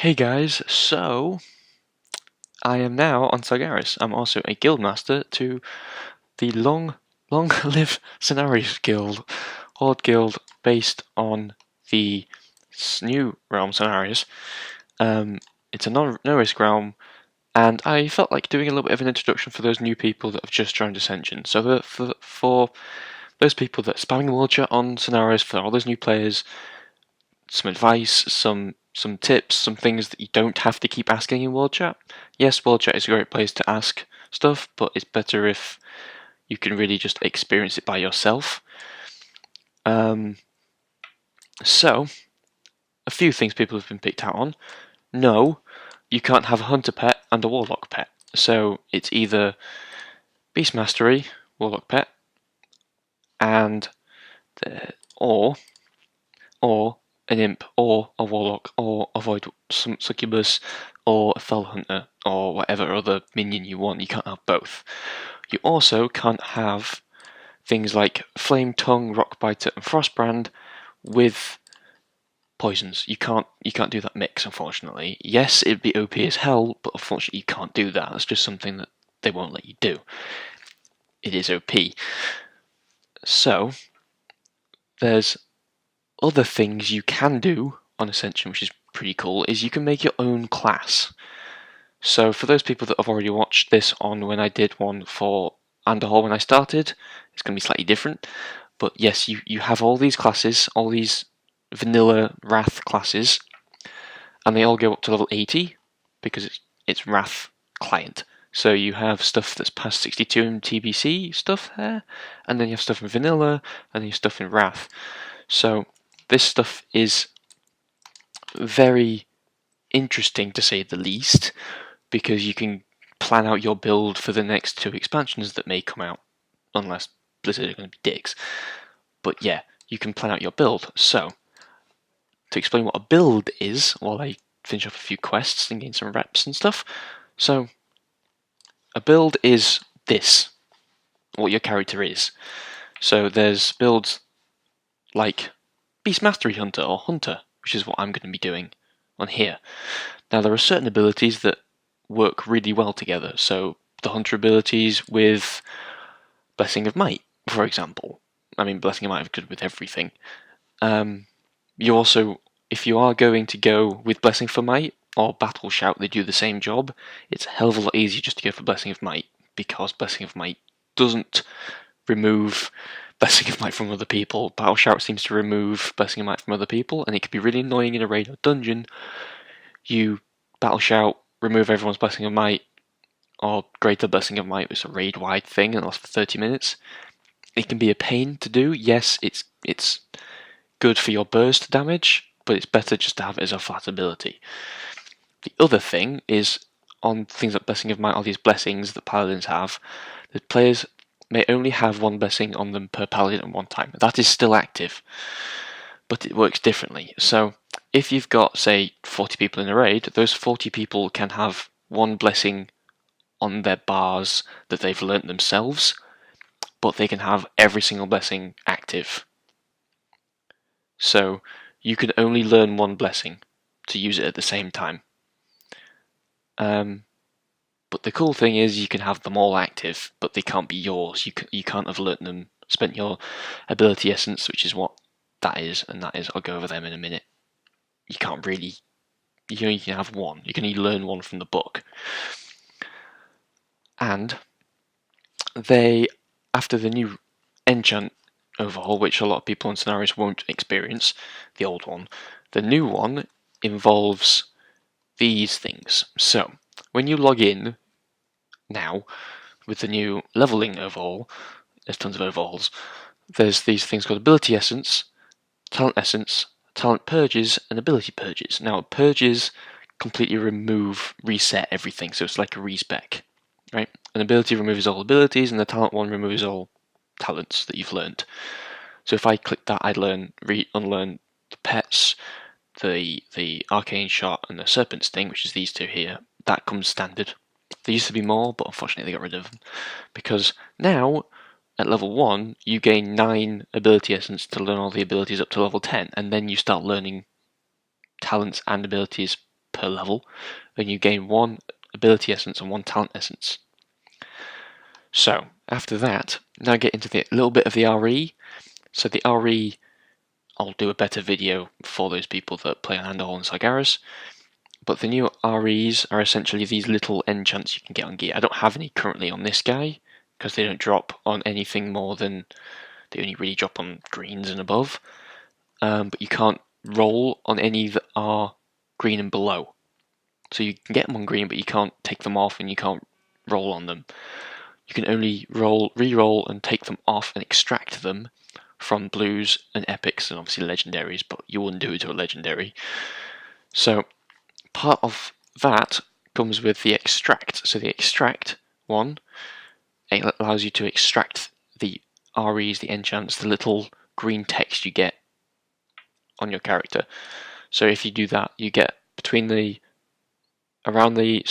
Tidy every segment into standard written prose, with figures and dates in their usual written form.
Hey guys, so I am now on Sargeras. I'm also a guildmaster to the long-lived Scenarios Guild, Horde Guild, based on the new realm Scenarios. It's a no-risk realm, and I felt like doing a little bit of an introduction for those new people that have just joined Ascension. So for those people that are spamming the world chat on Scenarios, for all those new players, some advice, some tips, some things that you don't have to keep asking in world chat. Yes, world chat is a great place to ask stuff, but it's better if you can really just experience it by yourself. So, a few things people have been picked out on. No, you can't have a hunter pet and a warlock pet. So it's either beast mastery, warlock pet, and or an imp, or a warlock, or a void succubus, or a fell hunter, or whatever other minion you want. You can't have both. You also can't have things like flame tongue, rockbiter, and frostbrand with poisons. You can't do that mix, unfortunately. Yes, it'd be OP as hell, but unfortunately you can't do that. That's just something that they won't let you do. It is OP. So there's other things you can do on Ascension, which is pretty cool, is you can make your own class. So for those people that have already watched this on when I did one for Underhall when I started, it's going to be slightly different. But yes, you have all these classes, all these vanilla Wrath classes, and they all go up to level 80 because it's Wrath client. So you have stuff that's past 62 in TBC stuff there, and then you have stuff in vanilla, and then you have stuff in Wrath. So this stuff is very interesting to say the least, because you can plan out your build for the next 2 expansions that may come out, unless Blizzard are going to be dicks. But yeah, you can plan out your build. So, to explain what a build is, while I finish off a few quests and gain some reps and stuff. So, a build is this, what your character is. So there's builds like Beast Mastery Hunter or Hunter, which is what I'm going to be doing on here. Now there are certain abilities that work really well together. So the Hunter abilities with Blessing of Might, for example. I mean, Blessing of Might is good with everything. You also, if you are going to go with Blessing for Might or Battle Shout, they do the same job. It's a hell of a lot easier just to go for Blessing of Might, because Blessing of Might doesn't remove Blessing of Might from other people. Battle Shout seems to remove Blessing of Might from other people, and it can be really annoying in a raid or dungeon. You Battle Shout, remove everyone's Blessing of Might, or Greater Blessing of Might, it's a raid-wide thing and lasts for 30 minutes. It can be a pain to do. Yes, it's good for your burst damage, but it's better just to have it as a flat ability. The other thing is, on things like Blessing of Might, all these blessings that paladins have, the players may only have one blessing on them per paladin at one time. That is still active, but it works differently. So if you've got, say, 40 people in a raid, those 40 people can have one blessing on their bars that they've learnt themselves, but they can have every single blessing active. So you can only learn one blessing to use it at the same time. But the cool thing is you can have them all active, but they can't be yours. You can't have learnt them, spent your ability essence, which is what that is, and that is, I'll go over them in a minute. You can't really, you only can have one. You can only learn one from the book. And they, after the new enchant overhaul, which a lot of people in Scenarios won't experience, the old one, the new one involves these things. So, when you log in now with the new leveling overhaul, there's tons of overhauls, there's these things called ability essence, talent purges, and ability purges. Now, purges completely reset everything, so it's like a respec, right? An ability removes all abilities, and the talent one removes all talents that you've learned. So if I click that, I'd unlearn the pets, the arcane shot, and the serpent sting, which is these two here. That comes standard. There used to be more, but unfortunately they got rid of them, because now at level 1 you gain 9 ability essence to learn all the abilities up to level 10, and then you start learning talents and abilities per level, and you gain 1 ability essence and 1 talent essence. So after that, now get into the little bit of the RE. So the RE, I'll do a better video for those people that play on Andorhal and Sargeras. But the new REs are essentially these little enchants you can get on gear. I don't have any currently on this guy, because they don't drop on anything more than, they only really drop on greens and above. But you can't roll on any that are green and below. So you can get them on green, but you can't take them off and you can't roll on them. You can only re-roll and take them off and extract them from blues and epics and obviously legendaries, but you wouldn't do it to a legendary. So part of that comes with the extract. So the extract one, it allows you to extract the REs, the enchants, the little green text you get on your character. So if you do that, you get between the around the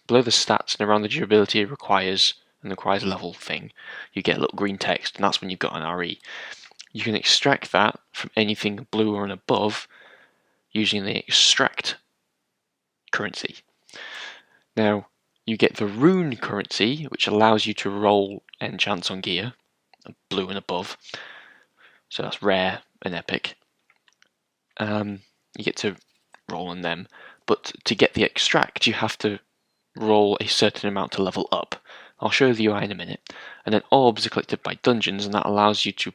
below the stats and around the durability it requires and requires level thing, you get a little green text, and that's when you've got an RE. You can extract that from anything blue or above using the extract currency. Now you get the rune currency, which allows you to roll enchants on gear, blue and above. So that's rare and epic. You get to roll on them, but to get the extract, you have to roll a certain amount to level up. I'll show you the UI in a minute. And then orbs are collected by dungeons, and that allows you to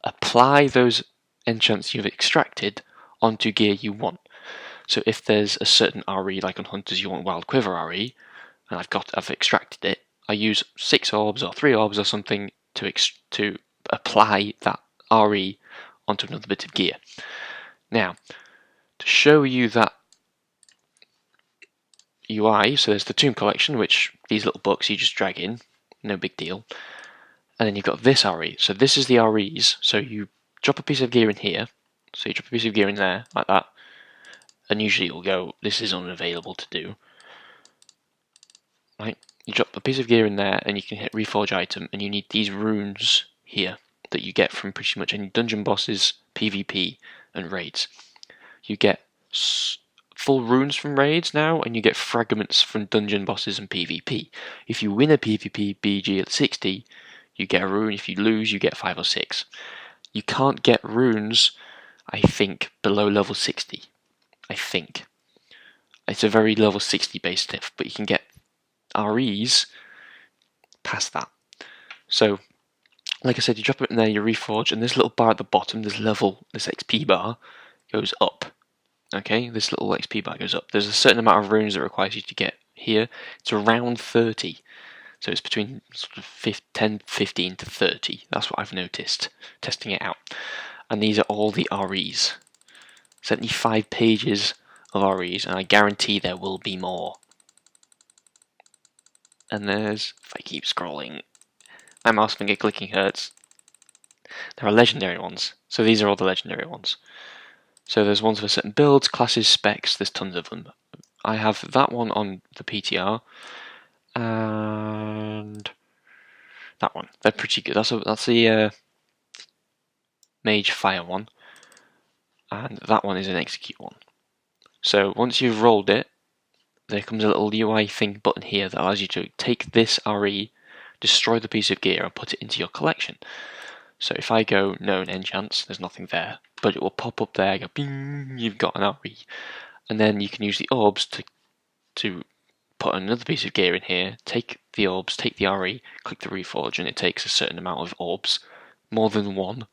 apply those enchants you've extracted onto gear you want. So if there's a certain RE, like on Hunters you want Wild Quiver RE, and I've extracted it, I use 6 orbs or 3 orbs or something to apply that RE onto another bit of gear. Now, to show you that UI, so there's the Tomb Collection, which these little books you just drag in, no big deal. And then you've got this RE. So this is the REs. So you drop a piece of gear in here. So you drop a piece of gear in there, like that. And usually it will go, this is unavailable to do. Right? You drop a piece of gear in there, and you can hit Reforge Item, and you need these runes here that you get from pretty much any dungeon bosses, PvP, and raids. You get full runes from raids now, and you get fragments from dungeon bosses and PvP. If you win a PvP BG at 60, you get a rune. If you lose, you get 5 or 6. You can't get runes, I think, below level 60. I think. It's a very level 60 base diff, but you can get REs past that. So, like I said, you drop it in there, you reforge, and this little bar at the bottom, this XP bar, goes up. Okay, this little XP bar goes up. There's a certain amount of runes that requires you to get here. It's around 30. So it's between sort of 10, 15 to 30. That's what I've noticed, testing it out. And these are all the REs. 75 pages of REs, and I guarantee there will be more. And there's, if I keep scrolling, my mouse finger clicking hurts. There are legendary ones. So these are all the legendary ones. So there's ones for certain builds, classes, specs, there's tons of them. I have that one on the PTR, and that one. They're pretty good. That's the Mage Fire one, and that one is an Execute one. So once you've rolled it, there comes a little UI thing button here that allows you to take this RE, destroy the piece of gear, and put it into your collection. So if I go known enchants, there's nothing there, but it will pop up there, go bing, you've got an RE. And then you can use the orbs to put another piece of gear in here, take the orbs, take the RE, click the reforge, and it takes a certain amount of orbs, more than one,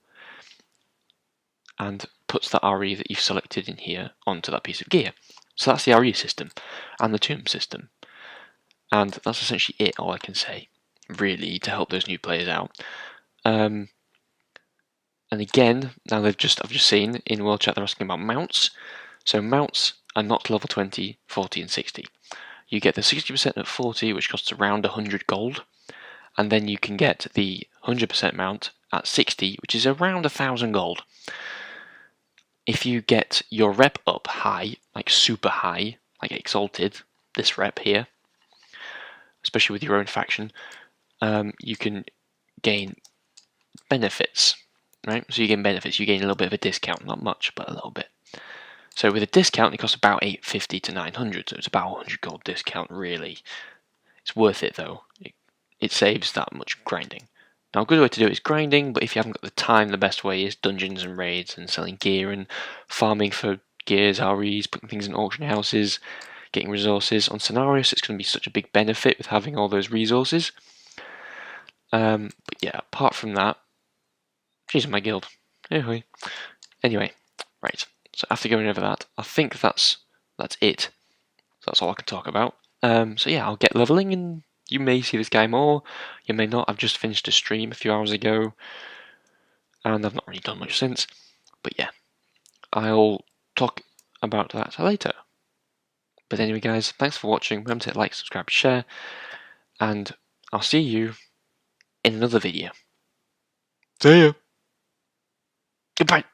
and puts that RE that you've selected in here onto that piece of gear. So that's the RE system, and the tomb system. And that's essentially it, all I can say, really, to help those new players out. And again, now I've just seen in World Chat they're asking about mounts. So mounts are not level 20, 40 and 60. You get the 60% at 40, which costs around 100 gold. And then you can get the 100% mount at 60, which is around 1,000 gold. If you get your rep up high, like super high, like Exalted, this rep here, especially with your own faction, you can gain benefits. Right, so you gain benefits, you gain a little bit of a discount, not much, but a little bit. So with a discount, it costs about 850 to 900, so it's about 100 gold discount, really. It's worth it, though. It saves that much grinding. Now, a good way to do it is grinding, but if you haven't got the time, the best way is dungeons and raids and selling gear and farming for gears, REs, putting things in auction houses, getting resources. On Scenarios, it's going to be such a big benefit with having all those resources. But yeah, apart from that, she's in my guild. Anyway, right. So after going over that, I think that's it. So that's all I can talk about. So yeah, I'll get leveling, and you may see this guy more. You may not. I've just finished a stream a few hours ago, and I've not really done much since. But yeah, I'll talk about that later. But anyway, guys, thanks for watching. Remember to hit like, subscribe, share, and I'll see you in another video. See ya. Goodbye.